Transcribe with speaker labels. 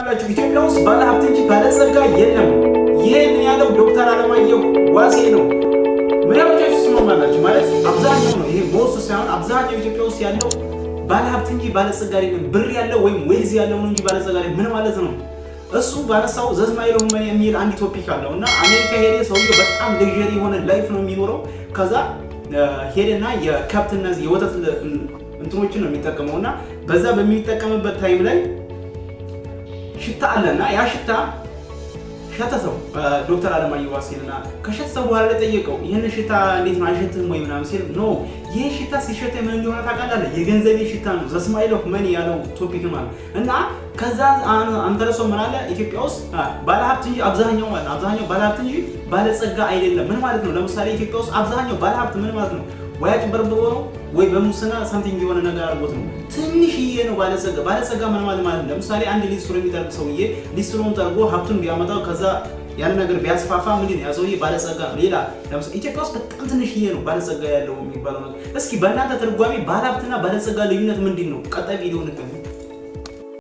Speaker 1: ትሰማላችሁ። ኢትዮጵያ ውስጥ ባለሀብት እንጂ ባለጸጋ የለም። ይሄን ያለው ዶክተር አለማየሁ ዋሴ ነው። ምናልባችሁ ትሰማላችሁ ማለት አብዛኛው ነው። ይሄ ሞስ ሳይሆን አብዛኛው ኢትዮጵያ ውስጥ ያለው ባለሀብት እንጂ ባለጸጋ የለም። ብር ያለው ወይም ዌልዝ ያለው እንጂ ባለጸጋ የለም። ምን ማለት ነው? እሱ ባነሳው ዘዝማይለው ምን የሚል አንድ ቶፒክ አለው እና አሜሪካ ሄደ ሰውየው በጣም ለግዠሪ የሆነ ላይፍ ነው የሚኖረው። ከዛ ሄደና የከብትና የወተት እንትኖችን ነው የሚጠቀመውና በዛ በሚጠቀምበት ታይም ላይ ሽታ አለና ያ ሽታ ሸተተው ዶክተር አለማየሁ ዋሴና ከሸተተው በኋላ ለጠየቀው ይሄን ሽታ እንዴት ነው አይሸትም ወይ ምናምን ሲል ኖ ይሄ ሽታ ሲሸተ ምን እንደሆነ ታውቃለህ? የገንዘቤ ሽታ ነው ዘስማይል ኦፍ መኒ ያለው ቶፒክ ማለት እና ከዛ አንተረሶ ምን አለ ኢትዮጵያ ውስጥ ባለሀብት እንጂ አብዛኛው ባለሀብት እንጂ ባለጸጋ አይደለም። ምን ማለት ነው? ለምሳሌ ኢትዮጵያ ውስጥ አብዛኛው ባለሀብት ምን ማለት ነው? ወይ አጭበርብሮ ነው ወይ በሙስና ሳምቲንግ የሆነ ነገር አድርጎት ነው። ትንሽዬ ነው ባለጸጋ ምን ማለት ነው? ለምሳሌ አንድ ሊስትሮ የሚጠርግ ሰውዬ ሊስትሮን ጠርጎ ሀብቱን ቢያመጣው ከዛ ያን ነገር ቢያስፋፋ ምንድን ነው ያ ሰውዬ ባለጸጋ ነው። ሌላ ለምሳሌ ኢትዮጵያ ውስጥ በጣም ትንሽዬ ነው ባለጸጋ ያለው የሚባለው ነገር። እስኪ በእናንተ ትርጓሜ ባለሀብትና ባለጸጋ ልዩነት ምንድን ነው? ቀጣይ ቪዲዮ እንገናኝ።